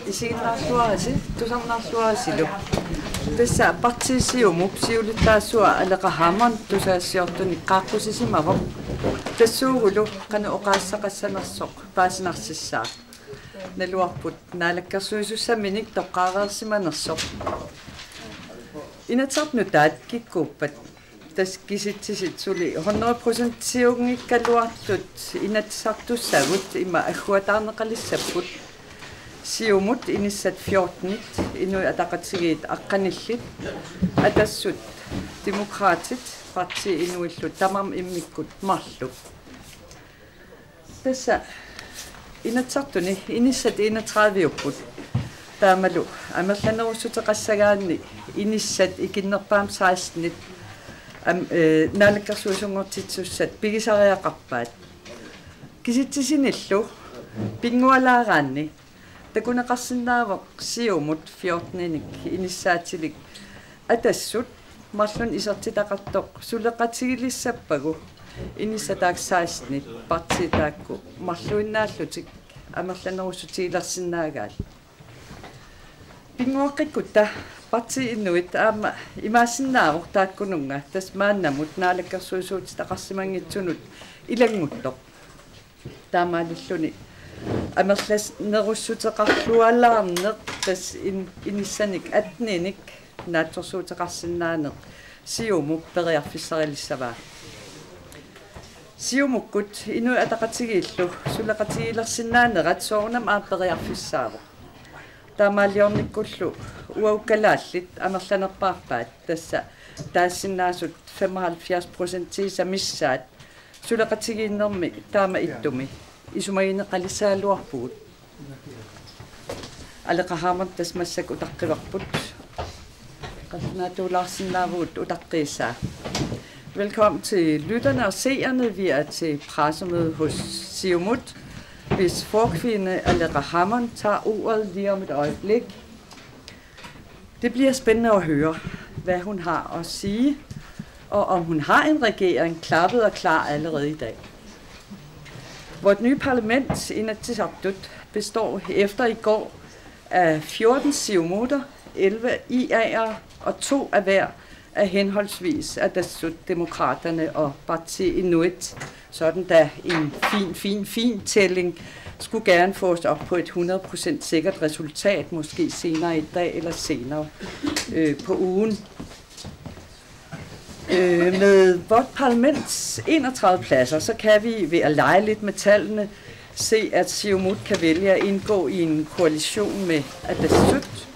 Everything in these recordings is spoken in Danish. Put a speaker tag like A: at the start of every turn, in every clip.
A: Isiginnaarsuarasi tusarnaarsuarasilu tassa partisiumuk siulitaasua aleqahaman tusaassiortuni qaaqqusisimaroq tassuugulu qanu oqaassaqassanersoq paasinarсissaa naluarput naalakkersuisussaminik toqqaareersimanersoq inatarnutaat kikkuuppat tas kisitsisit suli 100% siugngikkaluartut inatsartussagut ima agguataarneqalissapput siumut inissat 14 inui ataqatsigiit aqqanillit atassut demokraatit parti inuillut tamam immikkut marlu tassa inatsartuni inissat 31upput taamalu amerlanerussutеqassagaanni inissat ikinnerpaam 16 naalakkersuusungortitsussat pigisariaqarpaat kisitsisinillu pingualaaraanni takunaqarsinnaavoq siumut 14nik inissaatilik atassut marlun isertitaqartoq suleqatigilissappagu inissataaksaasnit partitaakku marluinnaallutik amerlanerussutiilersinnaagaat pinguaqqikutta parti innuit aama imaasinnaavoq taakkununga tasmaannamut naalakkersuusuutitaqarsimangitsunut ilanguttoq taamaalilluni amerlasnerussuteqarluallaarneq tas inissanik atninik naatsorsuuteqarsinnaaneq siumuk periarfissarillissavaa siumukkut inu ataqatigillu suleqatigilersinnaanerat soornam aaperiarfissaaroq taamaaliornikkullu uaukalaallit amerlanerpaarpaat tassa taassinnaasut 75% missaat suleqatigiinnermi taama ittumi isumagineqalisaaluarpugut aleqahaamert tasmassak utaqqivarput qasnaatuulaarsinnaavugut utaqqiissaa. Velkommen til lytterne og seerne. Vi er til pressemøde hos Siumut, hvis forkvinde Aleqa Hammond tager ordet lige om et øjeblik. Det bliver spændende at høre, hvad hun har at sige, og om hun har en regering klappet og klar allerede i dag. Vort nye parlament, Inatsisartut, består efter i går af 14 siumutter, 11 IA'ere og 2 af hver af henholdsvis Atassut-demokraterne og Parti Inuit. Sådan da en fin tælling skulle gerne få os op på et 100% sikkert resultat, måske senere i dag eller senere på ugen. Med vort parlaments 31 pladser, så kan vi ved at lege lidt med tallene se, at Siumut kan vælge at indgå i en koalition med Atassut.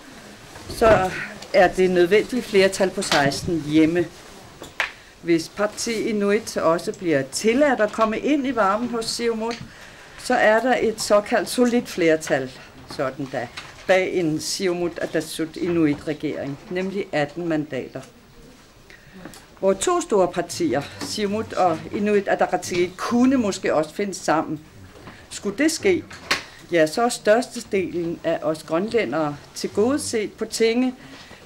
A: Så er det nødvendige flertal på 16 hjemme. Hvis Parti Inuit også bliver tilladt at komme ind i varmen hos Siumut, så er der et såkaldt solidt flertal sådan da, bag en Siumut Atassut Inuit regering, nemlig 18 mandater. Hvor 2 store partier, Siumut og Inuit Ataqatigiit, kunne måske også finde sammen. Skulle det ske, ja, så er størstedelen af os grønlændere tilgodeset på tinge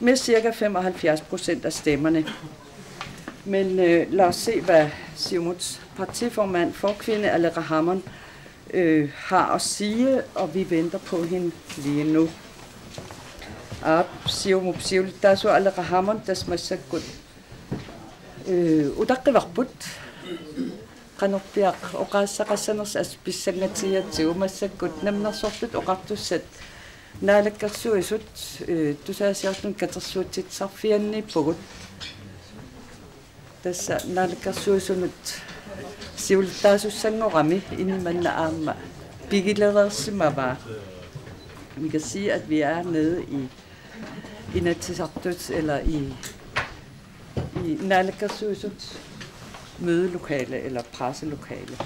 A: med ca. 75% af stemmerne. Men lad os se, hvad Siumuts partiformand forkvinde Aleqa Hammond har at sige, og vi venter på hende lige nu. Siumut siulitaasu Aleqa Hammond tasmassakkut udaqqivarput qanorpiaq oqaassaqassaners aspissangatiatsigu massakkut namnersorlut oqartussat naalakkersuisut tusaasiorlun katersuutitsarfiannippugut tassa naalakkersuisunut siulitaasussanngorami inimanna aamma pigilereersimavaa. Vi kan sige, at vi er nede i Inatsisartut eller i naalakkersuisuts mødelokale eller presselokale.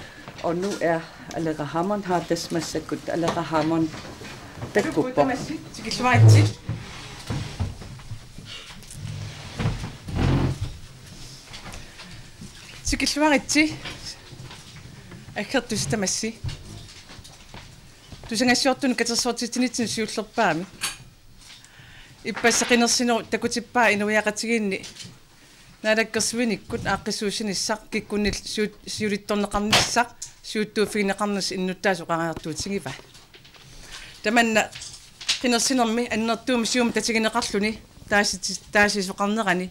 A: Og nu er Aleqa Hammond her, tasmassakkut Aleqa Hammond takkuppo.
B: Sikilluaritsi akkertustamassi tusangassiortun katersortitinitin siullerpaami ippassaqinерсинеру takutippaa inuiaqatigiinni naadakkasvinikut aaqqisuusinissaq kikkunil siulittorneqarnissaq siuttuufigineqarnas innuttaasuqaraartuutigiva tamanna qinersinermi annertuumi sium tatigineqarluni taasisoqarnerani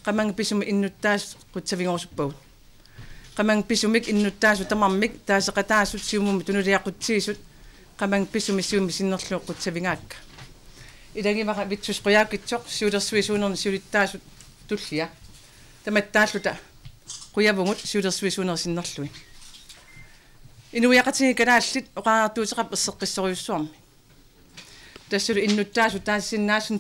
B: qamang pisumi innuttaas qutsavingorsuppau qamang pisumik innuttaasu tamarmik taaseqataasut siumumi tunuliaquttiisut qamang pisumi siumi sinnerluuq qutsavingaakka ilangimaqa vitsusquyaakitsoq siulersuisuunerni siulittaasut tullia tamattaalluta quyavungut siulersuisuunersinnerlui inuiaqatigi kalaallit oqaartuuteqap erseqqissoriussuarmi tassulu innuttaasu taasinnaasun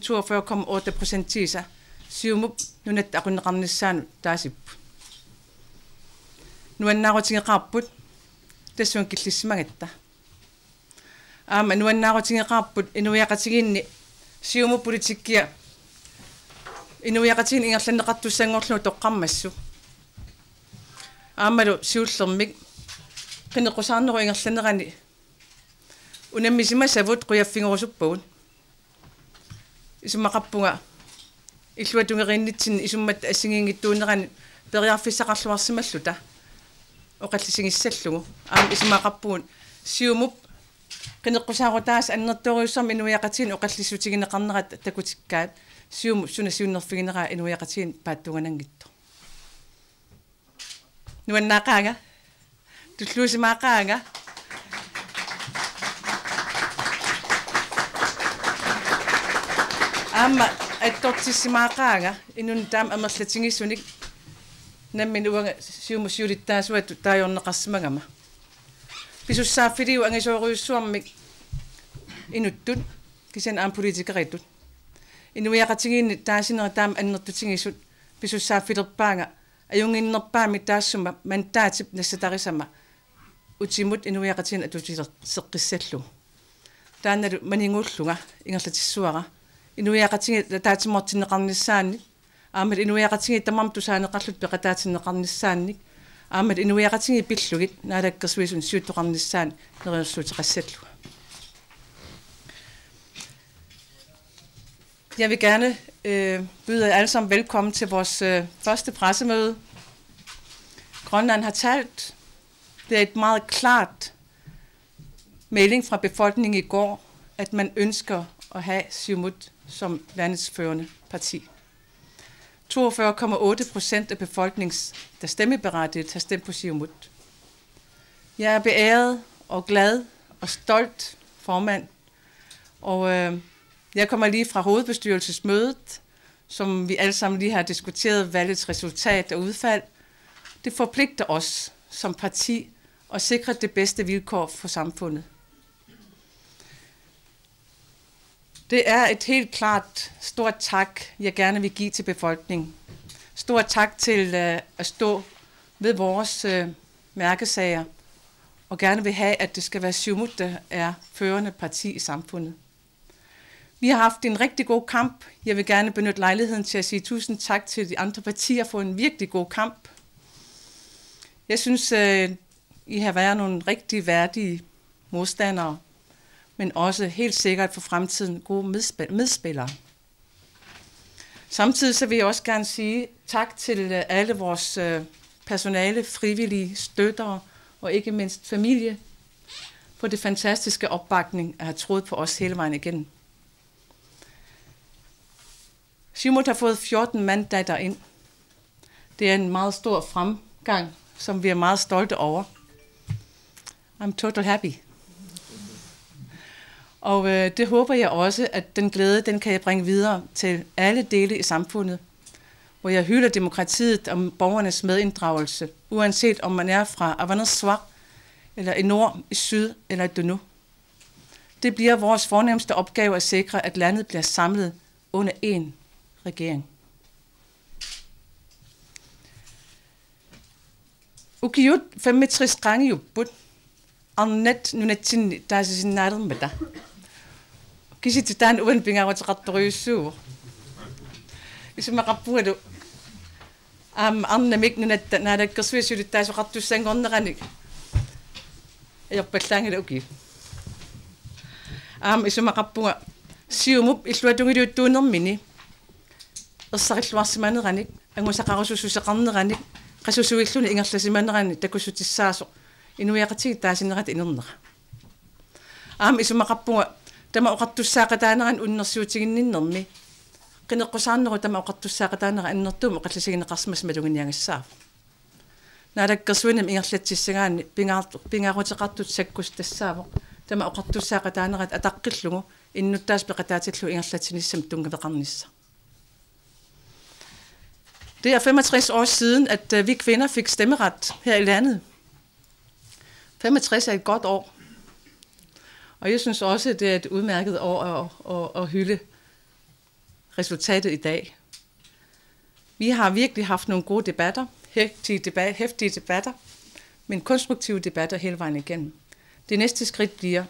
B: 42,8% siumup nunat aqunneqarnissaanu taasippu nuannaarotigeqarput tassuun killissimangatta aama nuannaarotigeqarput inuiaqatigiinni siumu politikkia inuiaqatigin ingerlanneqartussangorlu toqqarmassu aamalu siullermik qinequsaarneru ingerlannerani unammisima quyaffingorusuppugun isumaqappunga illuatungerinnitsin isummat assingiingittuunerani periarfissaqarluarsimalluta oqallisingissallugu isumaqappugun siumup qineqqusaaru taas annertoriussarmi inuiaqatigin oqallisutigineqarnerat takutikkaat siumu suna siunnerfigineraa inuiaqatigin paattunganangittu nuannaaqaanga tulluusimaaqaanga amma attortissimaaqaanga inun taam amerlatingissunik nammin uanga siumu siulittaasuatu taajorneqarsimagama pisussaaffiliu angisooruussuarmik inuttut kisan aan politikeritut inuiaqatigiinni taasinera taam annertutigisut pisussaaffilerpaanga ajunginnerpaami taassuma mantaatip nassatarisama utimut inuiaqatigin atutiseqqissallu taannalu maningulluga ingerlatissuara inuiaqatigi taatimortinneqarnissaannik aamat inuiaqatigi tamamtusaaneqarlut peqataatinneqarnissaannik aamat inuiaqatigi pillugit naalakkersuisun siuttoqarnissaan neriorsuutiqassallu. Jeg vil gerne byde jer alle sammen velkommen til vores første pressemøde. Grønland har talt. Det er et meget klart melding fra befolkningen i går, at man ønsker at have Siumut som landets førende parti. 42,8% af befolkningen, der stemmeberettiget, har stemt på Siumut. Jeg er beæret og glad og stolt formand, og jeg kommer lige fra hovedbestyrelsesmødet, som vi alle sammen lige har diskuteret valgets resultat og udfald. Det forpligter os som parti at sikre det bedste vilkår for samfundet. Det er et helt klart stort tak, jeg gerne vil give til befolkningen. Stort tak til at stå ved vores mærkesager, og gerne vil have, at det skal være Siumut, der er førende parti i samfundet. Vi har haft en rigtig god kamp. Jeg vil gerne benytte lejligheden til at sige tusind tak til de andre partier for en virkelig god kamp. Jeg synes, I har været nogle rigtig værdige modstandere, men også helt sikkert for fremtiden gode medspillere. Samtidig så vil jeg også gerne sige tak til alle vores personale, frivillige, støttere og ikke mindst familie for det fantastiske opbakning, at have troet på os hele vejen igennem. Siumut har fået 14 mandater ind. Det er en meget stor fremgang, som vi er meget stolte over. I'm total happy. Og det håber jeg også, at den glæde, den kan jeg bringe videre til alle dele i samfundet, hvor jeg hylder demokratiet og borgernes medinddragelse, uanset om man er fra Avanessuaq, eller i nord, i syd eller i Dunu. Det bliver vores fornemmeste opgave at sikre, at landet bliver samlet under én regering. Ukiut 65 gange jubbut, annet nunetin taasisinnaarem bata. Kisititaan uan pingaawataqartoriussuuq. Isumaqappualu arnamik nunat naalakkersuisulittaasuqartussanngornerani. Ajorpallaangala uki. Isumaqappunga Siumup illuatungiliuttuunermini ersaqilluarsimanerani ангусақарусусусеқарнерани qasusuilluni ingerlasimannerani takusutissaaso inuiaqatigittaasinnerat inernerra isumaqarpunga tama oqartussaaqataaneran unnersuutiginninnermi qineqqusаарneru tama oqartussaaqataanera annertuum oqallasigineqarsmas malunginiangissaaf naalakkersuinam ingerlatsissagaani pingaarutеқартут саккус тассаавоq тама оқартуссаақатаанерат атаққиллугу иннуттаас пеқатаатиллу ингерлатсиниссам тунгавеқарнисса. Det er 65 år siden, at vi kvinder fik stemmeret her i landet. 65 er et godt år. Og jeg synes også, at det er et udmærket år at hylde resultatet i dag. Vi har virkelig haft nogle gode debatter, heftige debatter, men konstruktive debatter hele vejen igennem. Det næste skridt bliver,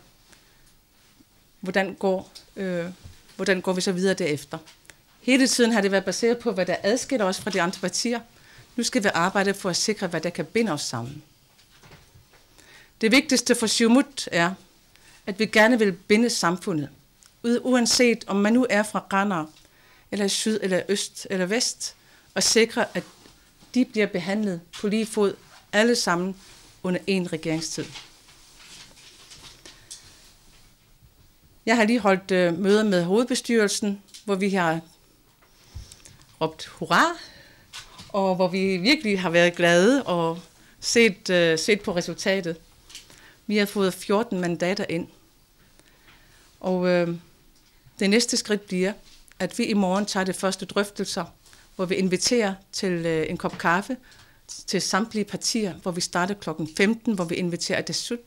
B: hvordan går vi så videre derefter. Hele tiden har det været baseret på, hvad der adskiller os fra de andre partier. Nu skal vi arbejde for at sikre, hvad der kan binde os sammen. Det vigtigste for Siumut er, at vi gerne vil binde samfundet. Uanset om man nu er fra Qaanaaq, eller syd, eller øst, eller vest, og sikre, at de bliver behandlet på lige fod, alle sammen under én regeringstid. Jeg har lige holdt møder med hovedbestyrelsen, hvor vi har råbt hurra, og hvor vi virkelig har været glade og set på resultatet. Vi har fået 14 mandater ind. Og det næste skridt bliver, at vi i morgen tager det første drøftelser, hvor vi inviterer til en kop kaffe til samtlige partier, hvor vi starter klokken 15, hvor vi inviterer Atassut.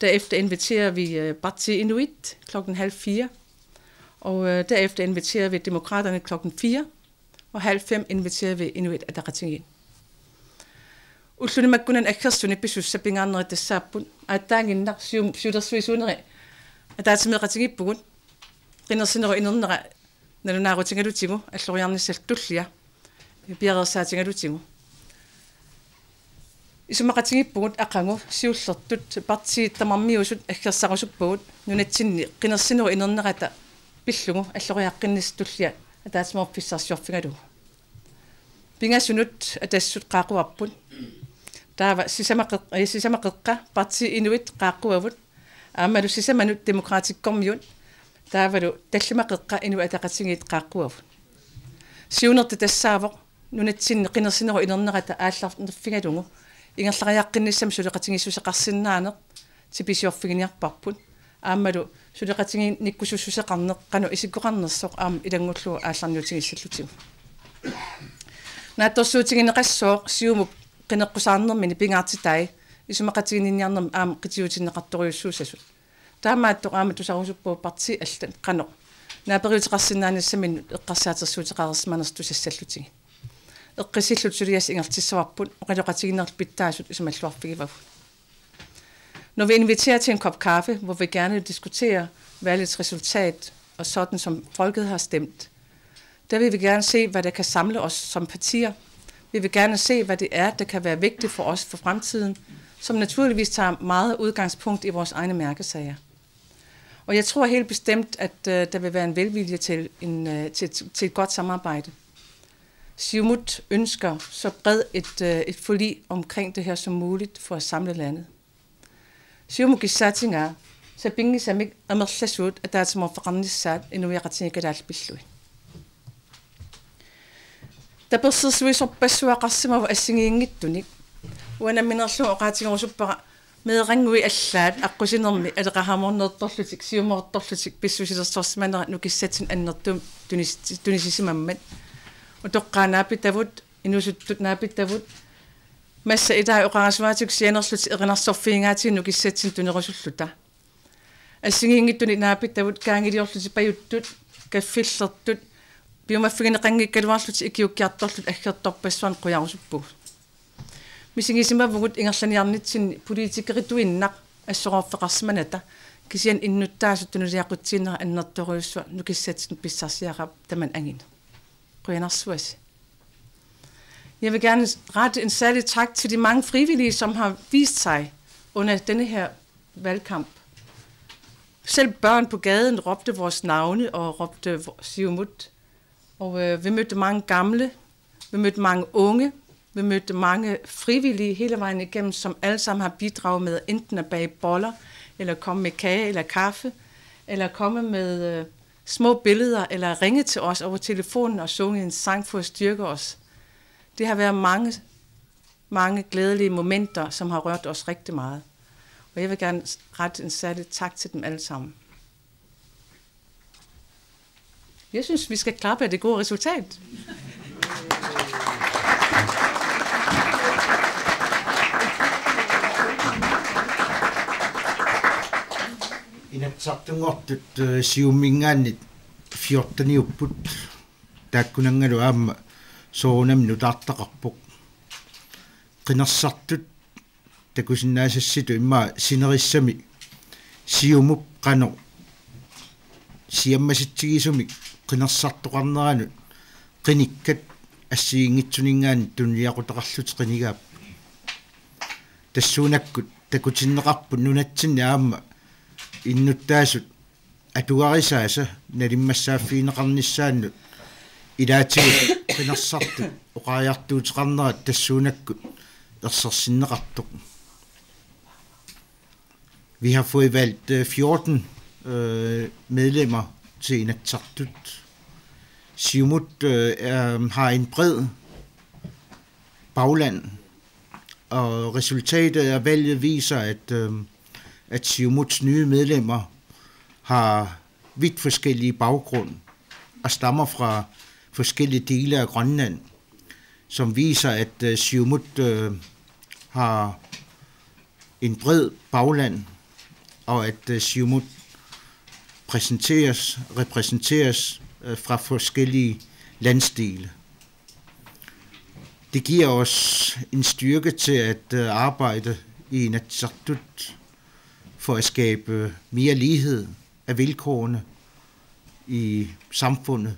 B: Derefter inviterer vi Parti Inuit klokken 3:30, og derefter inviterer vi Demokraterne klokken 4, og 4:30 inviterer vi Inuit Ataqatigiit. Ullunimakkunan akkersuni pisussapingaarneri tassaappun aattaanginnar siutersuisuuneri ataatimiqatigiippugun qinnersineru inernera nalunaarutingalutigu alloriarnissaltullia piarersaatingalutigu isumaqatigiippugut aqangu siullertut parti tamarmiusut akkersarusuppugut nunatsinni qinnersineru inernerata pillugu alloriaqqinnisstullia ataatsimorpissarsiorfingalu pingasunut atassut qaaquarpun taava sisamaqeqqa parti inuit qaaqquavut aamalu sisamanut demokratikkormiut taavalu tallimaqeqqa inu ataqatigiit qaaqquavut siunerta tassaavoq nunatsinni qinnersineru inernerata aallarnerfingalungu ingerlariaqqinissam suleqatigissuseqarsinnaaneq tipisiorfiginiarparput aamalu suleqatigin nikkusussuseqarneqqanu isikkoqarnersoq aam ilangullu aallarniutigisallutigu naattorsuutigineqassooq siumuk qineqqusаарnermini pingaartitai isumaqatigininniarnerm aam qitiutineqartoriussuusasut taamaattoq aama tusarusuppu parti allan qanoq naaperiuteqarsinnaanissamin eqqarsaatersuutiqarersmanerstusassallutigi eqqisillut sulias ingertissavarput oqaloqatiginerl pittaasut isumalluarfigivagu. Når vi inviterer til en kop kaffe, hvor vi gerne diskuterer valgets resultat, og sådan som folket har stemt, der vil vi gerne se, hvad der kan samle os som partier. Vi vil gerne se, hvad det er, der kan være vigtigt for os for fremtiden, som naturligvis tager meget udgangspunkt i vores egne mærkesager. Og jeg tror helt bestemt, at der vil være en velvilje til et godt samarbejde. Siumut ønsker så bred et forlig omkring det her som muligt for at samle landet. Siumut gissatinga så pingisamik amerlasut at der er som forandret inuiaqatigikalaalpillui. Der persersuisorpassuaqarsimavu assingiingittunik uanaminerlu oqaatigerusuppaqa meeqangui allaat aqqusinermi aleqahamornertorlutik siumortorlutik pissusilersorsimanera nukissatin annertum tunisisimammat utoqqaanaapitavut inusuttut naapitavut massa itaa oqarasuaatuk sianerslut erinarsorfiingaati nukissatin tunerusulluta assingiingittunik naapitavut kaangiliorluti pajuttut kaffillertut piumaffigineqanngikkaluarlut ikiukkiartorlut aggertorpassuan qujarusuppu misingisimavugut ingerlaniarnitsin politikerituinnaq assororfeqarsimanata kisian innuttaasut tunuliaquttiinera annertoriussua nukissatin pissarsiaqap taman angin quyanarsuasi. Jeg vil gerne rette en særlig tak til de mange frivillige, som har vist sig under denne her valgkamp. Selv børn på gaden råbte vores navne og råbte Siumut. Og vi mødte mange gamle, Vi mødte mange unge, vi mødte mange frivillige hele vejen igennem, som alle sammen har bidraget med enten at bage boller, eller komme med kage eller kaffe, eller komme med små billeder, eller ringe til os over telefonen og synge en sang for at styrke os. Det har været mange glædelige momenter, som har rørt os rigtig meget. Og jeg vil gerne rette en særlig tak til dem alle sammen. Jeg synes, vi skal klappe af det gode resultat.
C: Inatsartungortut siumingaannit 14 upput taakkunangalu aamma soonamnu taartaqarpuq qinarsartut takusinnaasassitu imma sinerissami siumuk qano siammasittigisumi qinarsartoqarneranu qinikkat assiingitsuningaani tunniaqutaqarlut qinigaap tassuunakkut takutinneqarpu nunatsinni aamma innuttaasut atuarisaasa nalimmassaafiineqarnissaannut ilaatigut qinarsartu oqaajartuutiqarnerat tassuunakkut ersarsinneqartuq. Vi har fået valgt 14 medlemmer til Inatsartut. Siumut har en bred bagland, og resultatet af valget viser, at Siumuts nye medlemmer har vidt forskellige baggrund og stammer fra forskellige dele af Grønland, som viser, at Siumut har en bred bagland, og at Siumut repræsenteres fra forskellige landsdele. Det giver os en styrke til at arbejde i Inatsartut for at skabe mere lighed af vilkårene i samfundet.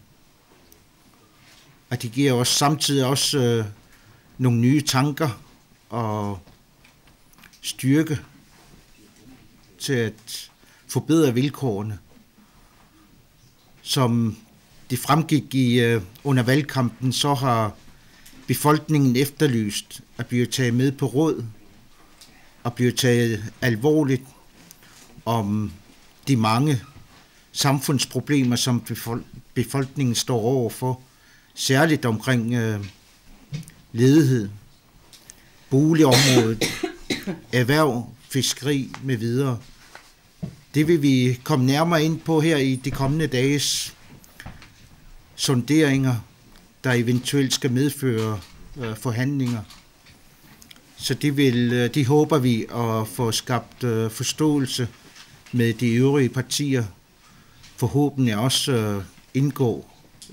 C: Og det giver os samtidig også nogle nye tanker og styrke til at forbedre vilkårene. Som det fremgik under valgkampen, så har befolkningen efterlyst at blive taget med på råd og blive taget alvorligt om de mange samfundsproblemer, som befolkningen står overfor, særligt omkring ledighed, boligområdet, erhverv, fiskeri med videre. Det vil vi komme nærmere ind på her i de kommende dages sonderinger, der eventuelt skal medføre forhandlinger. Så det håber vi at få skabt forståelse med de øvrige partier. Forhåbentlig også indgå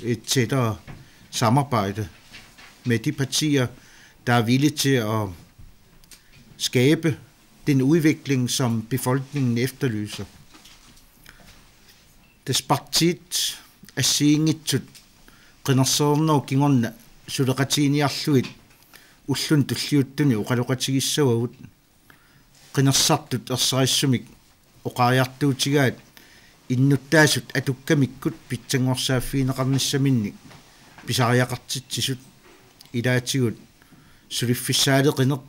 C: et tættere samarbejde med de partier, der er villige til at skabe den udvikling, som befolkningen efterlyser. Das partit assiingitsut qinarsoornau kingorna suleqatiniarluit ullun tulliuttuni uqaluqatigissavavut qinarsartut erserissumik oqaariartuutigaat innuttaasut atukkamikkut pitsangorsaaffiineqarnissaminnik pisariaqartitsisut ilaatigut suliffissaaleqineq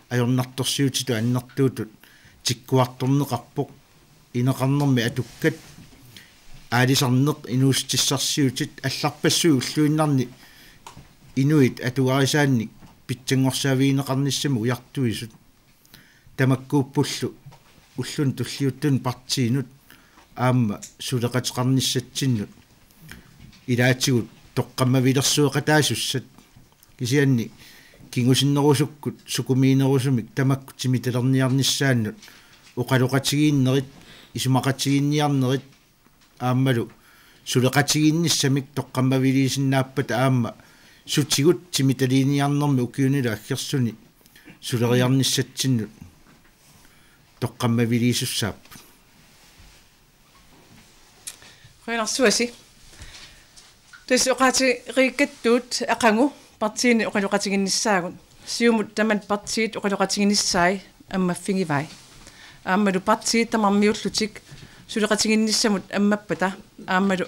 C: ajornartorsiutitu annertuutut tikkuartorneqarpoq ineqarnermi atukkat aalisarneq inuustissarsiutit алларпассуу уллуиннарни инуит атуаrisаанник питсангорсаавиинеқарниссаму уяртуисут тамаккууппуллу уллун туллиуттун партиинут аама сулеқатеқарниссатсиннут илаатигут тоққаммавилерсуеқатаасуссат кисианни кингусиннерусуккут сукумиинерусумик тамакку тимиталерниарниссааннут оқалоқатигииннерит исумақатигинниарнерит ааммалу сулеқатигинниссамик тоққаммавилисиннааппат аама сутигут тимиталиниарнерми укиунила аггерсуни сулериарниссатсиннут тоққаммавилисуссаап
B: Qinarsuasi tassoqati riikkattuut aqangu partiini oqaloqatiginnissaagun siumut taman partiit oqaloqatiginnissai ammaffingivai aammalu partiit tamarmiullutik suleqatiginnissamut ammappata aammalu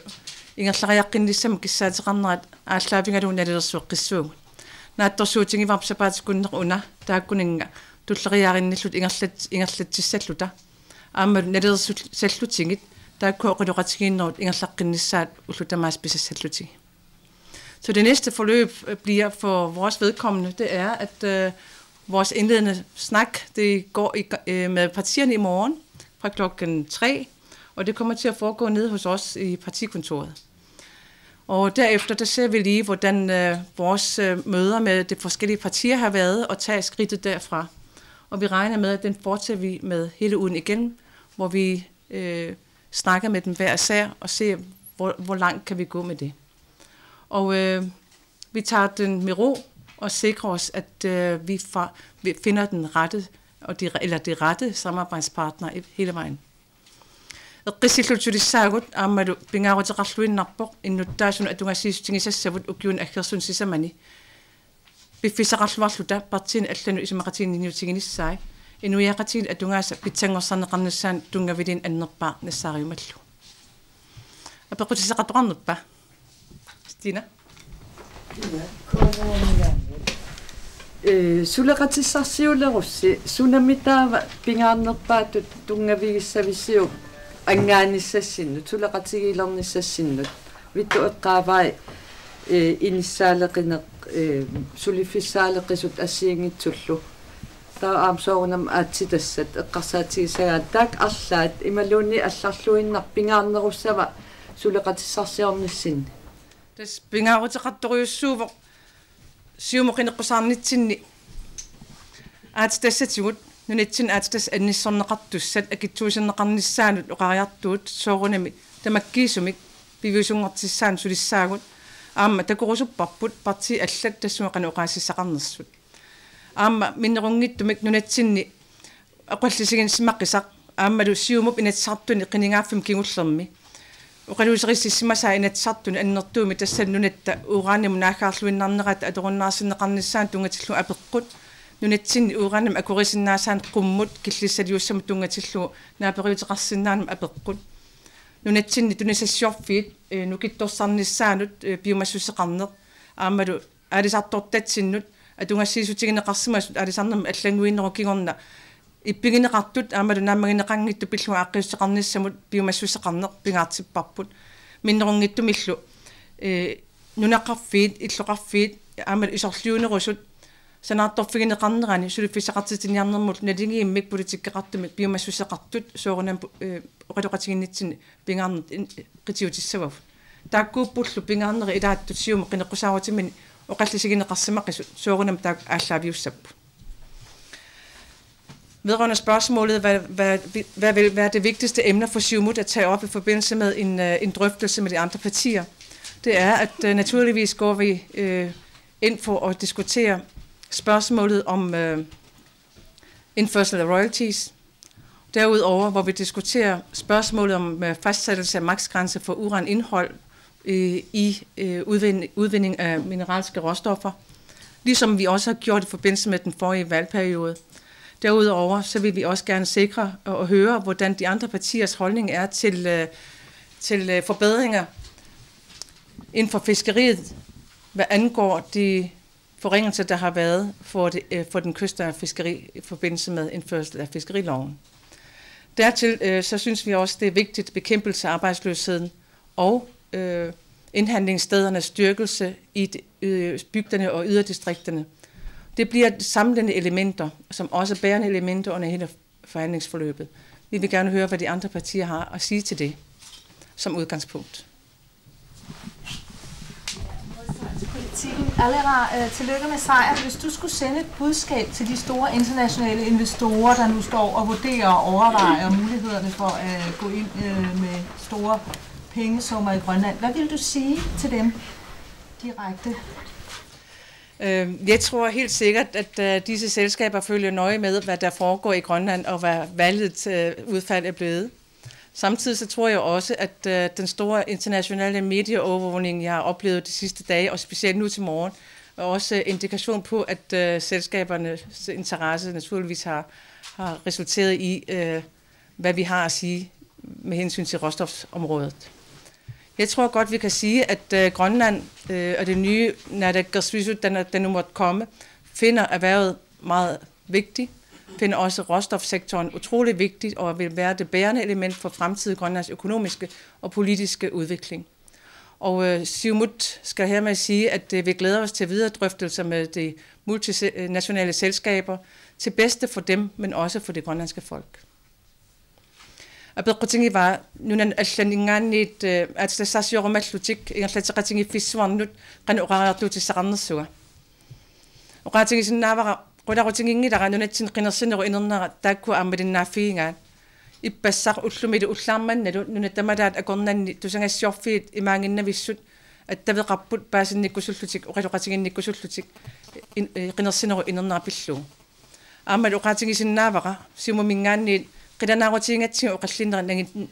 B: ingerlariaqqinnissamuk kissaateqarnerat ааllaавингалуун налерсуэққиссуугут нааттэрсуутинги варпсапаатиккуннер тааккунинга туллериааринниллут ингерлатиссаллута аама налерсут саллутингит таакку оқилоқатигииннерут ингерлаққиннissaat уллутамаас писассаллутиги. Så det næste forløb bliver for vores vedkommende, det er, at vores indledende snak, det går med partierne i morgen fra klokken 3, og det kommer til at foregå nede hos os i partikontoret. Og derefter, der ser vi lige, hvordan vores møder med de forskellige partier har været, og tager skridtet derfra. Og vi regner med, at den fortsætter vi med hele ugen igen, hvor vi snakker med dem hver især, og ser, hvor langt kan vi gå med det. Og vi tager den med ro og sikrer os, at vi finder den rette, eller de rette samarbejdspartnere hele vejen. Qissillutulisaagut aammalu pingaarutiqarluinnarpoq innuttaasun atungassiisutigisassavut ukiun aggersun sisamani piffisaqarluarluta partiin allanu isimaqatiinniutiginissai inuiaqatiin atungaasa pitsanngorsanneqarnassaan tungavilin annerpaa nassaariumallu apequtisaqatuqarnerpa Stina
A: Suleqatissarsiulerussi sunamitaava pingaarnerpaatut tungavigissavisiu angaanissassinnu tuleqatigiilernissassinnut vittu eqqaavai inissaaleqineq sulifissaaleqisut assiingitsullu taa aamsoorunam aatsitassat eqqarsaatigisagaat taak arlaat imaluunni allarluinnar pingaarnerussava suleqatissarsiornissinni
B: tas pingaarutiqartoriussuuvoq siumuqineqqusarnitsinni aatitassatigut nunitsin aatas annissorneqartussat akitsuusinneqarnissaanut oqariartuut soorunami tamakkiisumik piviusungertissaan sulissaagut aamma takorusupparput parti allat tassuaqan oqaassissaqarnersut aamma minnerungittumik nunatsinni aqallisigin simaqqisaq aammalu siumup inatsartuni qiningaaffim kingullermi oqaluuserississimasaa inatsartuni annertuumi tassan nunatta uuraanimu naakkaarluinnarnerat atorunnaarsinneqarnissaan tungatillu apeqqut nunatsin uranam akurisinnaasaan qummut killissaliussamut tungatillu naaperiuteqarsinnaanam apeqqut nunatsinni tunisassorfiit nukittorsarnissaanut biomassuseqarneq aammalu aalisartortatsinnut atungassiisutigineqarsimasut aalisarnam allanguinneru kigorna ippigineqartut aammalu naammagineqanngittu pillu aaqqiusseqarnissamut biomassuseqarneq pingaartipparput minnerungittumillu nunaqarfiit illoqarfiit aammalu isorliunerusut sanaartorfigineqarnerani sulifisaqartitiniarnermut nalingiimmik politikkaqartumik biomassuseqartut soorunam oqaloqatiginnitsin pingaarnet qitiutissavaf taakkuuppullu pingaarneri ilaattut siume qineqqusaawatimin oqallisigineqarsimaqisut soorunam taak aallaaviussappu. Vedrørende spørgsmålet, hvad vil være det vigtigste emner for Siumut at tage op i forbindelse med en drøftelse med de andre partier, det er, at naturligvis går vi ind for at diskutere spørgsmålet om indførsel af royalties. Derudover, hvor vi diskuterer spørgsmålet om fastsættelse af maksgrænse for uranindhold i udvinding af mineralske råstoffer, ligesom vi også har gjort i forbindelse med den forrige valgperiode. Derudover så vil vi også gerne sikre og høre, hvordan de andre partiers holdning er til forbedringer inden for fiskeriet, hvad angår de forringelser, der har været for den kystnære fiskeri i forbindelse med indførsel af fiskeriloven. Dertil så synes vi også, det er vigtigt bekæmpelse af arbejdsløsheden og indhandlingsstedernes styrkelse i bygderne og yderdistrikterne. Det bliver samlende elementer, som også bærende elementer under hele forhandlingsforløbet. Vi vil gerne høre, hvad de andre partier har at sige til det som udgangspunkt.
D: Alera, tillykke med sejren. Hvis du skulle sende et budskab til de store internationale investorer, der nu står og vurderer og overvejer mulighederne for at gå ind med store pengesummer i Grønland, hvad vil du sige til dem direkte?
B: Jeg tror helt sikkert, at disse selskaber følger nøje med, hvad der foregår i Grønland og hvad valgets udfald er blevet. Samtidig så tror jeg også, at den store internationale medieovervågning, jeg har oplevet de sidste dage, og specielt nu til morgen, er også indikation på, at selskabernes interesse naturligvis har resulteret i, hvad vi har at sige med hensyn til råstofområdet. Jeg tror godt, vi kan sige, at Grønland og det nye Naalakkersuisut, der nu måtte komme, finder erhvervet meget vigtigt, finder også råstofsektoren utrolig vigtigt og vil være det bærende element for fremtidig Grønlands økonomiske og politiske udvikling. Og Siumut skal hermed sige, at vi glæder os til videre drøftelser med de multinationale selskaber til bedste for dem, men også for det grønlandske folk. Abedqotingi var nunan allaningannit at sasasioromallutik ingerlataqatingi fissuarnut qanuqaraartuutissaqarnersuga. Oqatingi sinnavara qulaqotingiingilara nunatsin qinersineru inernera taakku aammadinnaaffiingaa ippassaq ullumilu ullaarmannalu nunatamalaat akornanni tusangassiorfiit imaanginnavissut attaveqarput paasinnikkusullutik oqaluqatinginnikkusullutik qinersineru inernera pillu. Aammalu oqatingi sinnaavara siumumingaanniit qilanaarutingatsinga oqallinera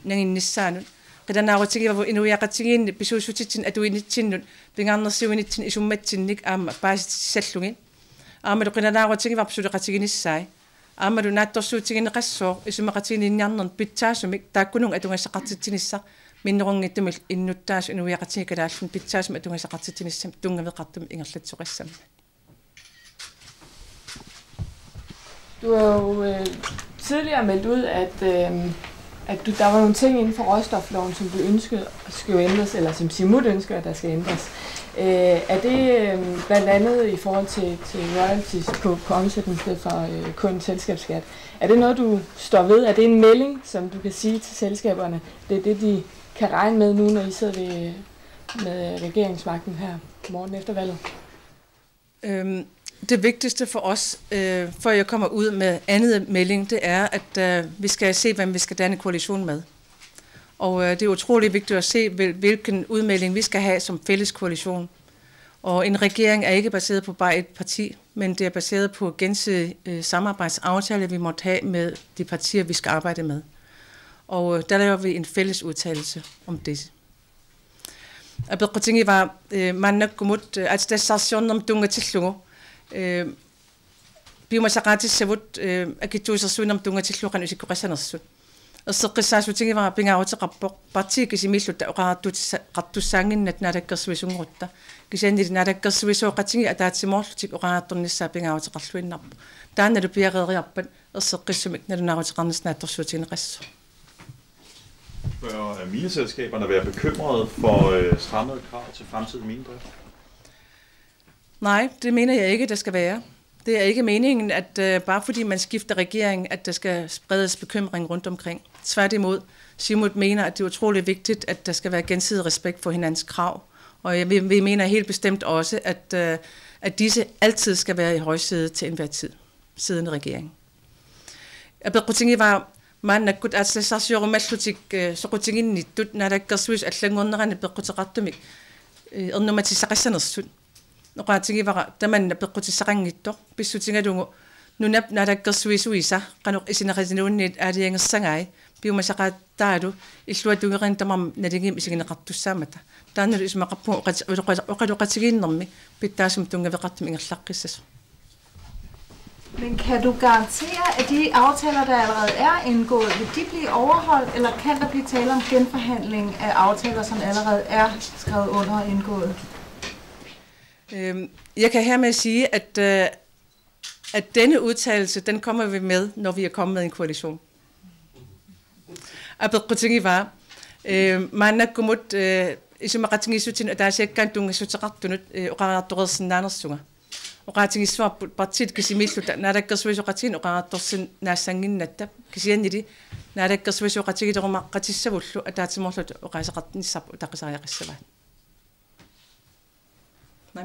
B: nanginnissaanut qilanaarutingivavu inuiaqatigiinni pisuusutitsin atuinitsinut pingaarnersiuinitsin isummatsinnik aamma paasitissallugin aammalu qilanaarutingivarp suleqatiginissai aammalu naattorsuutigineqassoo isumaqatigininniarnern pitsaasumik taakkunung atungassaqartitsinissa minnerungittumil innuttaas inuiaqatigi kalaallun pitsaasum atungassaqartitsinissam tungaveqartum ingerlatsoqassam.
E: Du har jo tidligere meldt ud, at der var nogle ting inden for råstofloven, som du ønskede skulle ændres, eller som Siumut ønsker, at der skal ændres. Er det blandt andet i forhold til royalties på omsætningssted for kun selskabsskat? Er det noget, du står ved? Er det en melding, som du kan sige til selskaberne? Det er det, de kan regne med nu, når I sidder med regeringsmagten her morgen efter valget?
B: Det vigtigste for os, før jeg kommer ud med andet melding, det er, at vi skal se, hvem vi skal danne koalition med. Og det er utrolig vigtigt at se, hvilken udmelding vi skal have som fælles koalition. Og en regering er ikke baseret på bare et parti, men det er baseret på gensidig samarbejdsaftaler, vi måtte have med de partier, vi skal arbejde med. Og der laver vi en fælles udtalelse om det. Abedqotingi var mannakkumut at stationen om tungatillugu. Biumasaqaatissavut akittuisarsuunam tungatilluqan usikkuqassanersut. Erseqqissaasutingi var pingaarutiqarpoq partiikissimillutta oqaraartutisaqartussaanginnat naalakkersuisungurutta. Kisiannili naalakkersuisuoqatingi ataatsimorlutik oqaraartornissaa pingaarutiqarluinnarpu. Taannalu piareeriarpat erseqqissumik nalunaaruteqarnis naattorsuutigineqassu.
F: Bør mineselskaberne være bekymrede for strammede krav til fremtidig minedrift?
B: Nej, det mener jeg ikke, der skal være. Det er ikke meningen, at bare fordi man skifter regering, at der skal spredes bekymring rundt omkring. Tværtimod, Siumut mener, at det er utrolig vigtigt, at der skal være gensidig respekt for hinandens krav. Og vi mener helt bestemt også, at disse altid skal være i højsædet til enhver tid, siddende regering. Abedqotingi var maannakut atlasarsioromallutik soqutinginnittut naalakkersuis allangornerani peqqutiqartumik ernumatisaqassanersut. Oqatingi var tamanna peqqutissaqanngittor pissutingalungu nunap naalakkersuisuisa qanuq isineqatinuunniit aaliangersangai piumasaqaattaalu illuatungeriin tamam nalingim isigineqartussaamata taannalu ismaqarpu oqaluqatigiinnermi pittaasum tungaveqartum ingerlaqqissasu.
D: Men kan du garantere, at de aftaler, der allerede er indgået, vil de blive overholdt, eller kan der blive tale om genforhandling af aftaler, som allerede er skrevet under og indgået?
B: Jeg kan hermed sige, at denne udtalelse, den kommer vi med, når vi er kommet med en koalition. Abedqotingi var maannakkumut isumaqatingisutin ataasiakkaantungassutiqartunut oqaraartoqersinnaanерsuga. Oqatingissuarput partiit kisimilluta naalakkersuisoqatigin oqaraartorsin naassanginnatta kisiannili naalakkersuisoqatigilerumaq qatissavullu ataatimorlut oqaasaqartinissarpu taqisariaqissavaat. Nej.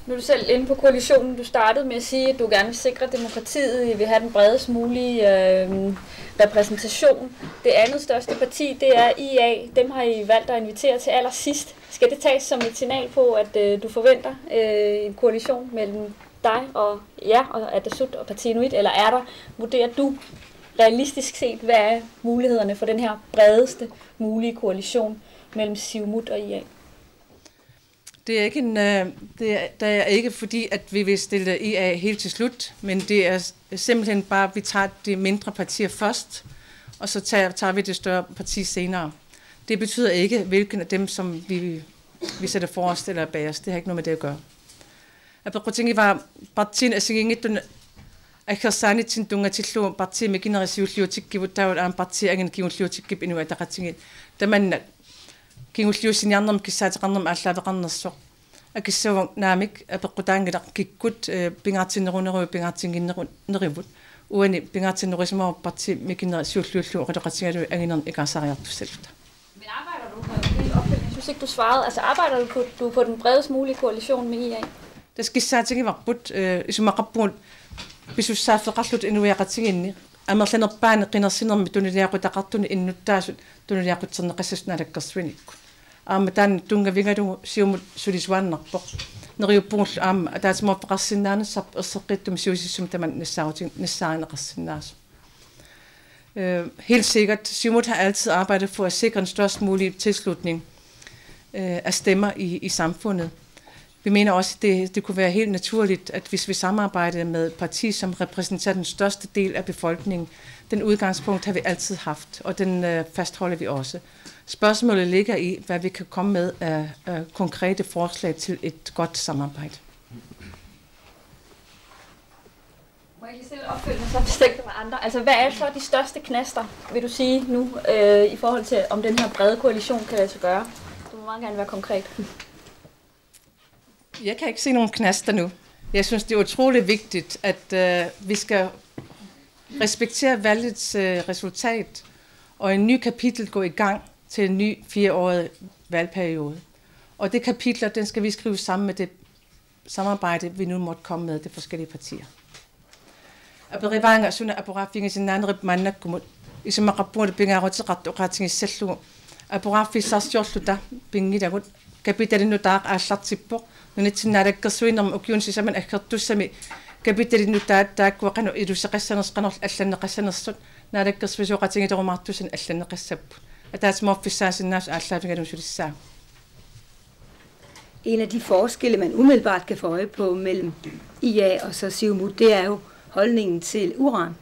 G: Nu er du selv inde på koalitionen. Du startede med at sige, at du gerne vil sikre demokratiet. I vil have den bredest mulige repræsentation. Det andet største parti, det er IA. Dem har I valgt at invitere til allersidst. Skal det tages som et signal på, at du forventer en koalition mellem dig og Atassut og Partii Inuit? Eller vurderer du realistisk set, hvad er mulighederne for den her bredeste mulige koalition mellem Siumut og IA?
B: Det er ikke fordi, at vi vil stille IA helt til slut, men det er simpelthen bare, at vi tager de mindre partier først, og så tager vi det større parti senere. Det betyder ikke, hvilken af dem, som vi sætter forrest eller bagerst. Det har ikke noget med det at gøre. Apequtsingi var partien asingingitun akhersanitin tunga tillu parti mekinarisiulliutikkivu tawal parti angin kiulliutikkip inu ataqatingit tamanna kiulliusinjarnerm kissaatiqarnerm ааllaавеқарнерсоқ акиссавак наамик апеққутаангилақ киккут пингаартиннерунеру пингаартингиннеривут уани пингаартиннерисмаа парти мекинарисиуллиуллу қатоқатингалу агинерн икаасариартуссалута.
G: Men arbejder du på det opfølgning? Jeg synes ikke, du svarede. Altså arbejder du på den bredest mulige koalition med IA?
B: Det skal sige varput isumaqappuun pisussaaffeqarlut inuiaqatinginni амерланерпаани qinерсинерми тунилиақутақартуни иннуттаасут тунилиақутсернеқассаснараккерсуиникку аама таан тунгавингалугу сиумут сулисуаннарпоқ нериуппунгуллу аама таатимоорпеқарсинаанассарп ерсеққиттум сиусиссум таман нассааринеқарсинаасу. Helt sikkert, Siumut har altid arbejdet for at sikre en størst mulig tilslutning af stemmer i samfundet. Vi mener også, at det kunne være helt naturligt, at hvis vi samarbejdede med et parti, som repræsenterer den største del af befolkningen, den udgangspunkt har vi altid haft, og den fastholder vi også. Spørgsmålet ligger i, hvad vi kan komme med af konkrete forslag til et godt samarbejde.
G: Må jeg lige stille opfølgende, så hvis ikke der var andre? Altså, hvad er så de største knaster, vil du sige nu, i forhold til, om den her brede koalition kan lade sig gøre? Du må meget gerne være konkret.
B: Jeg kan ikke se nogen knaster nu. Jeg synes, det er utroligt vigtigt, at vi skal respektere valgets resultat, og en ny kapitel går i gang til en ny 4-årig valgperiode. Og det kapitler, den skal vi skrive sammen med det samarbejde, vi nu måtte komme med de forskellige partier. Aperivanga suna apurafingi sinanrip mannakkumut isumaqappuut pingaarutiqartuqaatingissallugu apuraaffissaarsjorluta pingilagut kapitalinutaaq aallartippoq nunitsinnaalakkерсуинерма укиунсисаман аккертуссами kapitalinutaat taakkuaqanu ilusseqassanersqanerl алланнеқассанерсут наалаккерсуисуоқатингилерумаартуссан алланнеқассаппут атаатимоорфиссаасиннаас ааллаавигалум сулиссаа.
H: En af de forskelle, man umiddelbart kan få øje på mellem IA og så Siumut, det er jo holdningen til uran,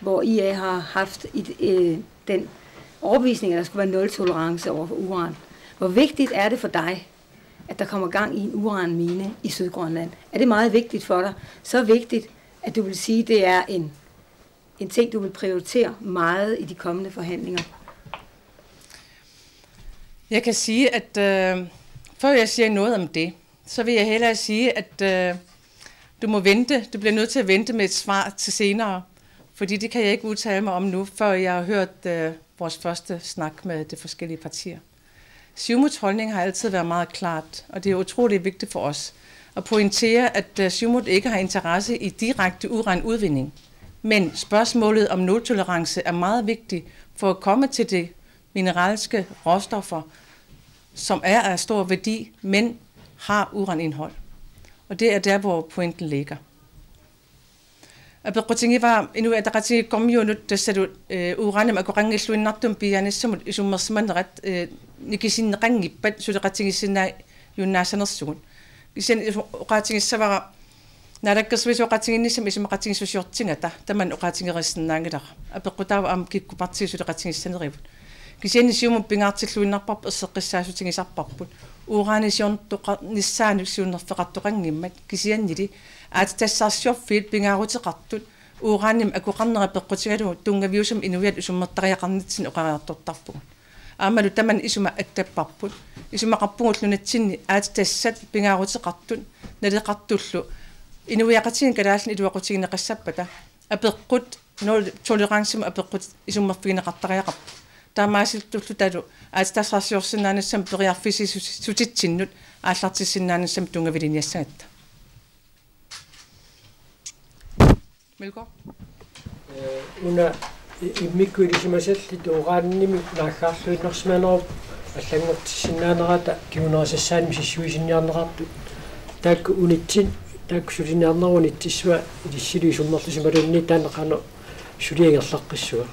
H: hvor IA har haft den overbevisning, at der skulle være 0-tolerance over for uran. Hvor vigtigt er det for dig, at der kommer gang i en uranmine i Sydgrønland? Er det meget vigtigt for dig? Så vigtigt, at du vil sige, at det er en ting, du vil prioritere meget i de kommende forhandlinger?
B: Jeg kan sige, at før jeg siger noget om det, så vil jeg hellere sige, at du må vente. Du bliver nødt til at vente med et svar til senere, fordi det kan jeg ikke udtale mig om nu, før jeg har hørt vores første snak med de forskellige partier. Siumuts holdning har altid været meget klart, og det er utroligt vigtigt for os at pointere, at Siumut ikke har interesse i direkte uranudvinding. Men spørgsmålet om nultolerance er meget vigtigt for at komme til de mineralske råstoffer, som er af stor værdi, men har uranindhold. Og det er der, hvor pointen ligger. Apequtsingi var inu ataqati komyunut tassatu uranam akurangisluinnartum pianissamut isummersimannerat nikisinneqangippat suleqatingissinna yunnaasanersugun. Kisen uqatingissavara nalakkersuisuqatinginnissam isumaqatingisusiortingata taman uqatingerissinnaangilaq. Apequtaava am kikkupartisuleqatingissanerivut. Kisen siumut pingaartilluinnarparp erseqqissaasutingisarparput. Uranisiorntuqa nissaanuksiunnerfeqartuqangimmat kisiannili aattassaarsiorfiit pingaarutiqartut urannim akuqarnera peqqutigalu tungaviusam inuiat usummertariaqarnitsin oqariartortarput. Aamalu taman isuma attapparput isumaqarpungullunatsinni aatassat pingaarutiqartut naleqartullu inuiaqatin kalaallin iluaqutigineqassappata apeqqut tolerancem apeqqut isummerfigineqartariaqarpu taamaasiltullutalu aatassarsiorsinnaanassam periarfisisutitsinnut aallartissinnaanassam tungaviliniassagatta. Melgaard?
I: Una immikkuilisимасаллит ураанними наахаарлуиннэрсиманеруп аллангортиссиннаанерата киунерисассааними сиссуисинниарнеқарту таакку унитсин таакку сулиниарнеруни тиссуа илиссилуи суммерлисималунни таанеқано сулиагерлаққиссуа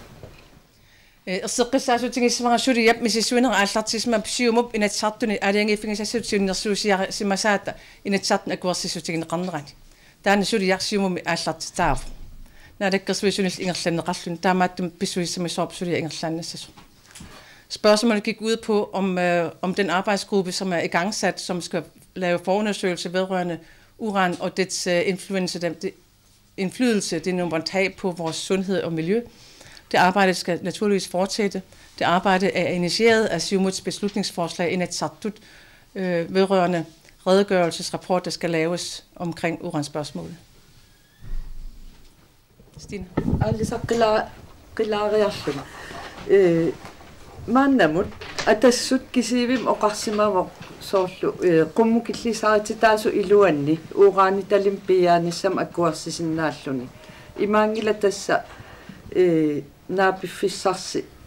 B: ерсеққиссаасутингиссамара сулиап мисиссуинера ааллартисма псиумуп инатсартуни алиангиффигисассутсиуннэрсуусиара симасаата инатсартун акуарсиссутигинеқарнерани таана сулиарсиумуми ааллартитаава налаккерсуисунил ингерланнеқарлун таамааттум писсуиссами сооп сулиа ингерлааннассасу Spørgsmålet gik ud på, om den arbejdsgruppe, som er igangsat, som skal lave forundersøgelse vedrørende uran og dets indflydelse, det må have på vores sundhed og miljø. Det arbejde skal naturligvis fortsætte. Det arbejde er initieret af Siumuts beslutningsforslag Inatsisartut vedrørende redegørelsesrapport, der skal laves omkring uranspørgsmålet. Stine?
A: Maannamut atassut kisivim oqarsimavor soorlu qummukillisaaritittaasu iluanni uuraani talimpiaanissam akkuarsisinnaalluni imaangila tassa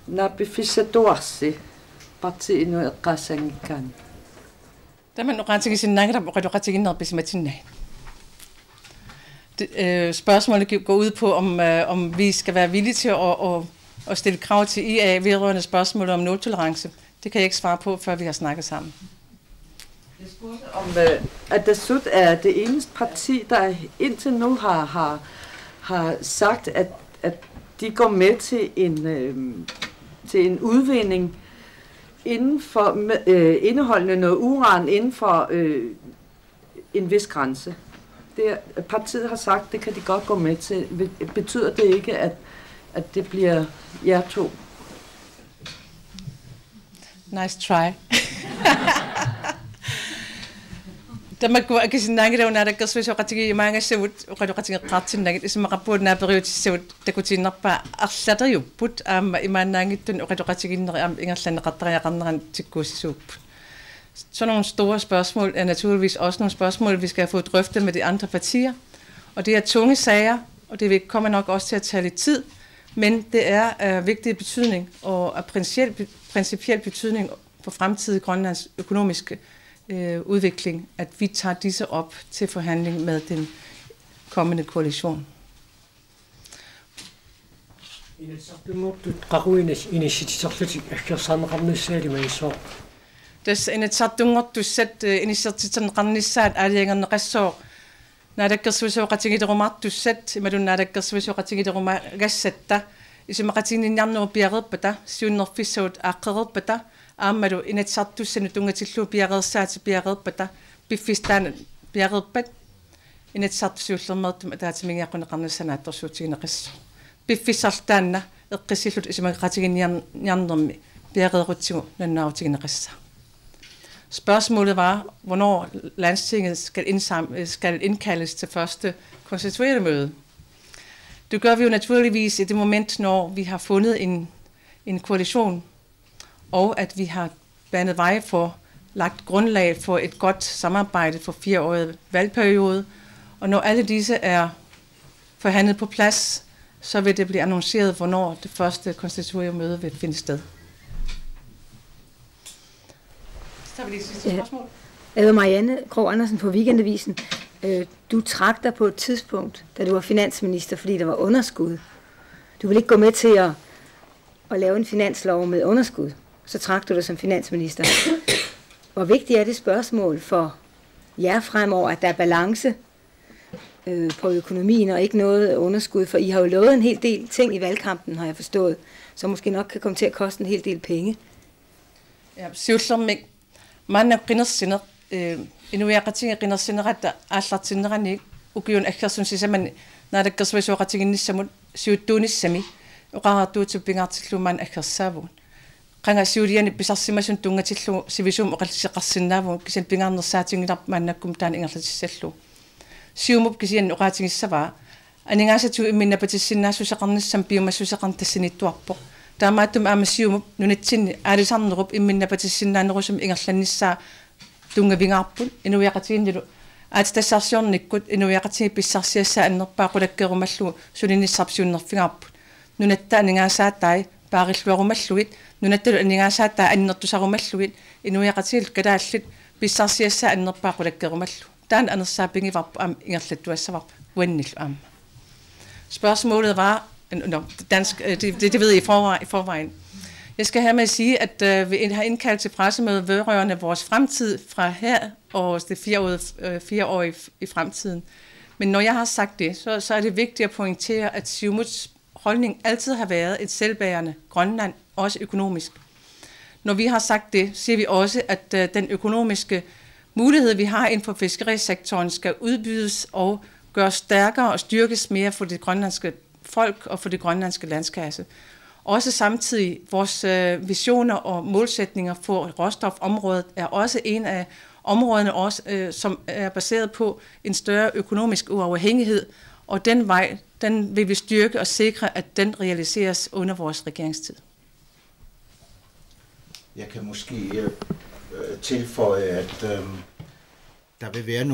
A: naapiffissatuarsi partiinu eqqaassangikkaani
B: Taman uqaatigisinnaangilap uqaluqatiginnerpisimatinnain. Spørgsmålet går ud på, om vi skal være villige til at stille krav til IA vedrørende spørgsmålet om nultolerance. Det kan jeg ikke svare på, før vi har snakket sammen.
A: Jeg spurgte om, at Atassut er det eneste parti, der indtil nu har sagt, at de går med til en udvinding inden for indeholdende noget uran inden for en vis grænse. Partiet har sagt, det kan de godt gå med til. Betyder det ikke, at det bliver jer to?
B: Nice try. Tamaku akisinnaangi daw narakkersvisu qatigi imaangassavut uqaluqatiga qaartinnagit ismaqappuut naaperiutissavut takutinnerpa arlateriupput aamma imaannaangittun uqaluqatiginneri am ingerlanneqartariaqarneran tikkuussisuupput. Sådan nogle store spørgsmål er naturligvis også nogle spørgsmål, vi skal have fået drøftet med de andre partier. Og det er tunge sager, og det kommer nok også til at tage lidt tid, men det er af vigtig betydning og af principiel betydning for fremtidig Grønlands økonomiske udvikling, at vi tager disse op til forhandling med den kommende koalition. Des inatsartunngortussat inissartitsanqarnissaat aaliangerneqassoo naadakkersvisuoqatigiterumartussat imalunnaadakkersvisuoqatigiterumagassatta isimaqatiginniarnuu piaqerpata siunnerfissuut aaqqererpata aammalu inatsartussanu tungatilluu piaqersaati piaqerpata piffistaan piaqerpat inatsartusiullermertum ataatimigiaqquneqarnissanaatorsuutigineqasso piffissartaanna eqqisillut isimaqatiginniarnermi piaqerutigu nannautigineqassa. Spørgsmålet var, hvornår landstinget skal indkaldes til første konstituerende møde. Det gør vi jo naturligvis i det moment, når vi har fundet en koalition, og at vi har banet vej for, lagt grundlag for et godt samarbejde for 4-årige valgperiode. Og når alle disse er forhandlet på plads, så vil det blive annonceret, hvornår det første konstituerende møde vil finde sted.
H: Jeg hedder Marianne Krog Andersen på Weekendavisen. Du trak dig på et tidspunkt, da du var finansminister, fordi der var underskud. Du ville ikke gå med til at lave en finanslov med underskud. Så trak du dig som finansminister. Hvor vigtigt er det spørgsmål for jer fremover, at der er balance på økonomien og ikke noget underskud? For I har jo lovet en hel del ting i valgkampen, har jeg forstået, som måske nok kan komme til at koste en hel del penge.
B: Ja, siullэрmik maannak qinерсинеq inuiaqatigiqinерсинеqatta aallartinnerani ukiun aggersun sisaman naadakkersvisuoqatiginnissamut siuttuunissami uqaartuutuppigaartillumaan aggersaavuun qanga siuliani pisarsimasun tungatillu sivisum oqalliseqarsinnaavuun kisan pingaarnersaatigilarp maannakkum taan ingerlatissallu siumup kisian uqaatigissavaa aningaasatu imminnapatissinnaasusaqarnissam piumassuseqarntassinittuarpoq taamaattum aamassiumup nunatsinni aalisarnerup imminnapatissinnaanerusum ingerlannissaa tungavingaarput inuiaqatiginnilu aatitassarsiornikkut inuiaqatigi pissarsiassaa annerpaa qulakkerumallu sulinissarpsiunnerfingaarput nunatta aningaasaatai paarilluarumalluit nunattalu aningaasaatai annertusarumallugit inuiaqatigil kalaallit pissarsiassaa annerpaa qulakkerumallu taan anersaapingivarpu am ingerlattuassavarp uannillu aamma. Spørgsmålet var dansk, det ved I i forvejen. Jeg skal hermed sige, at vi har indkaldt til pressemøde vedrørende vores fremtid fra her og det 4 år i fremtiden. Men når jeg har sagt det, så er det vigtigt at pointere, at Siumuts holdning altid har været et selvbærende Grønland, også økonomisk. Når vi har sagt det, siger vi også, at den økonomiske mulighed, vi har inden for fiskerisektoren, skal udbydes og gøres stærkere og styrkes mere for det grønlandske folk og for det grønlandske landskasse. Også samtidig vores visioner og målsætninger for råstofområdet er også en af områderne, også, som er baseret på en større økonomisk uafhængighed, og den vej, den vil vi styrke og sikre, at den realiseres under vores regeringstid.
C: Jeg kan måske tilføje, at der vil være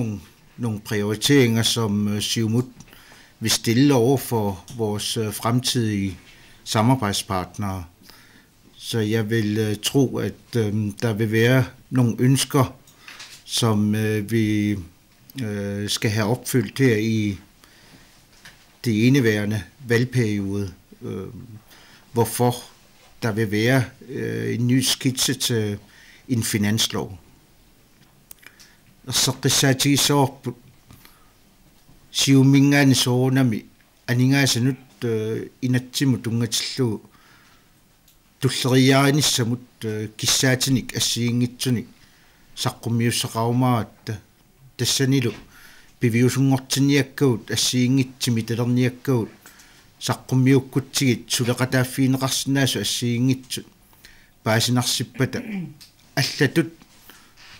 C: nogle prioriteringer, som Siumut vil stille over for vores fremtidige samarbejdspartnere. Så jeg vil tro, at der vil være nogle ønsker, som vi skal have opfyldt her i det eneværende valgperiode, hvorfor der vil være en ny skitse til en finanslov. Og så qissati så siumingani soonami aningasanut inatsimut tulleriaanissamut kissaatinik assiingitsunik saqqummiussaqaumaatta tassanilu piviusungortiniakkaut assiingitsimi talerniakkaut saqqummiukkutsigit suleqataaffiineqarsinaasu assiingitsut paasinarsippata allatut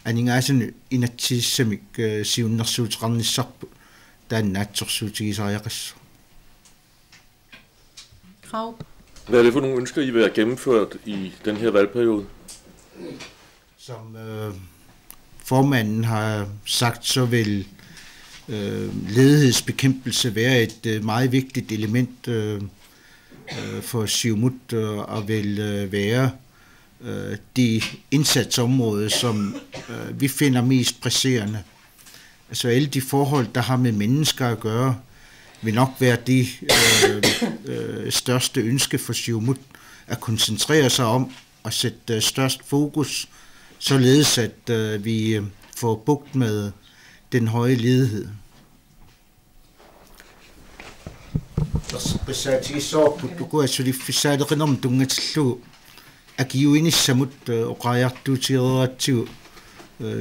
C: aningaasanu inatsissamik siunnersuuteqarnissarpu taannaatsorsuutigisariaqassu.
J: Hvad er det for nogle ønsker, I vil have gennemført i den her valgperiode?
C: Som formanden har sagt, så vil ledighedsbekæmpelse være et meget vigtigt element for Siumut og vil være de indsatsområder, som vi finder mest presserende. Altså alle de forhold, der har med mennesker at gøre, vil nok være de største ønske for Siumut at koncentrere sig om og sætte størst fokus, således at vi får bugt med den høje ledighed. Akiuinissamut oqajartuutigerattigu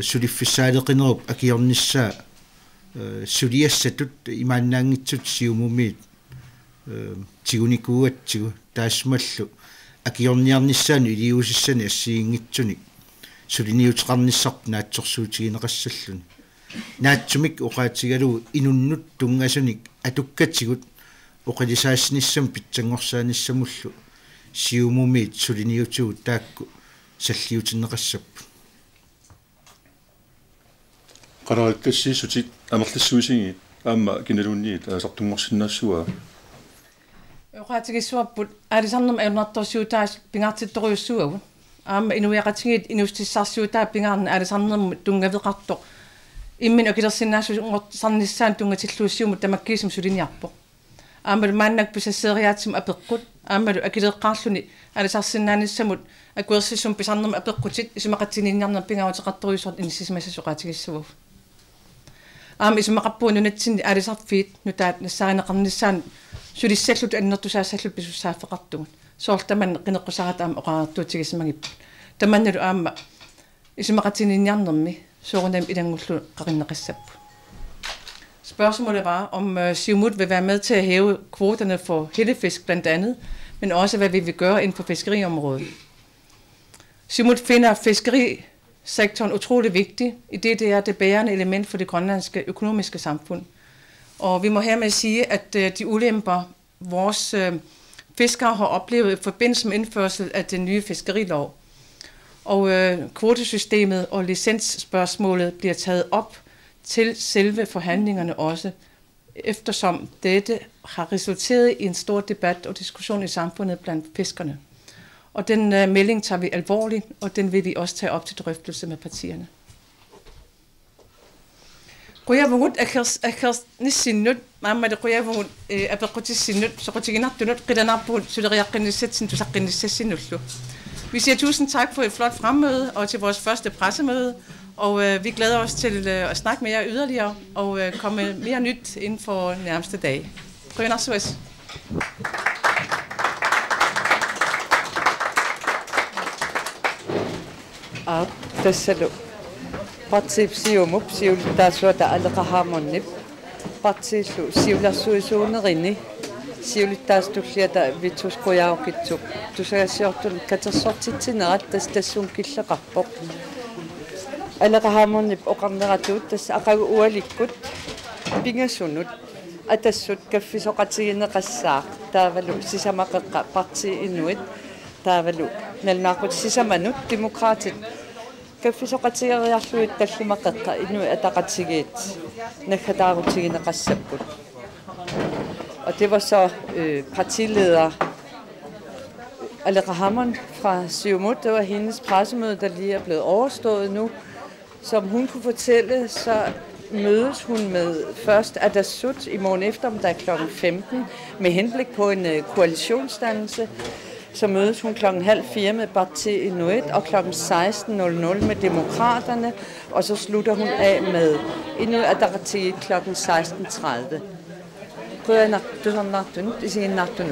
C: suliffisaaleqinerup akiornissaa suliassatut imaannaangitsut siumumiit tigunikuuatsigu taassumallu akiorniarnissaanu iliusissani assiingitsunik suliniuteqarnissarp naatsorsuutigineqassalluni naatsumik oqaatigalugu inunnut tungasunik atukkatigut oqalisaassnissam pitsangorsaannissamullu siumumiit suliniutugu taakku salliutineqassappu
J: qaraakkassiisutit amerlassuusingi aamma kinalunniit aasartungorsinnaassuaa
B: oqaatigisuarput aalisarnum ayunartorsiutaas pingaartittoriussuagu aamma inuiaqatigit inustissarsiutaa pingaarna aalisarnum tungaveqartoq immin okilersinnaassu sarnissaan tungatilluussiumut tamakkiisum suliniarpoq aammalu maannak pisasseeriaatsum apeqqut aammalu akileeqqaarluni aalisarsinnaannissamut akuersissum pisarnum apeqqutit isumaqattiniinniarner pingaauteqartoriussort inissisimassasuqaatigissuvu aam isumaqappuun nunatsinni aalisarfiit nutaat nassarineqarnissaan sulissallut annertusaasallut pisussaaffeqartugut soortaman qineqqusaraat aam oqarartuutigisimagip tamannalu aamma isumaqattiniinniarnermi soorunam ilangullu qarinneqassappu. Spørgsmålet var, om Siumut vil være med til at hæve kvoterne for hellefisk blandt andet, men også hvad vi vil gøre inden for fiskeriområdet. Siumut finder fiskerisektoren utrolig vigtig, i det er det bærende element for det grønlandske økonomiske samfund. Og vi må hermed sige, at de ulemper, vores fiskere har oplevet i forbindelse med indførsel af den nye fiskerilov, og kvotesystemet og licensspørgsmålet bliver taget op til selve forhandlingerne også, eftersom dette har resulteret i en stor debat og diskussion i samfundet blandt fiskerne. Og den melding tager vi alvorligt, og den vil vi også tage op til drøftelse med partierne. Quyavungut akers nissinnut maamada quyavungut apequtissinnut soqutiginartunut qilanarpugut suleriaqqinnisatsin tusaqqinnissassinnullu. Vi siger tusind tak for et flot fremmøde og til vores første pressemøde, og vi glæder os til at snakke med jer yderligere og komme med mere nyt inden for nærmeste dag. Quyavungut.
A: Tassalo. Partip siumup siulitaasuata aleqahaamonnip. Partillu siularsuisuunerini. Siulitaastuliata vitusqujaaqitsup. Tusagassiortul katersortitsinerat tassun killeqarpoq. Aleqahaamonnip oqarneratuut tass aqagu ualikkut pingasunut. Atassut kaffisoqatigineqassaaq taavalu sisamaqeqqa parti inuit taavalu nalnaaqut sisamanut demokraatit kaffisoqatigeriarluit tallumaqeqqa inui ataqatigiit nakhataaruutigineqassapput. Og det var så partileder Aleqa Hammond fra Siumut. Det var hendes pressemøde, der lige er blevet overstået nu. Som hun kunne fortælle, så mødes hun med først Atassut i morgen eftermiddag kl. 15 med henblik på en koalitionsdannelse. Så mødes hun kl. 3:30 med Parti Inuit og kl. 16:00 med Demokraterne. Og så slutter hun af med Inuit Ataqatigiit kl. 16:30. Kuya naktusan naktun, isin naktun.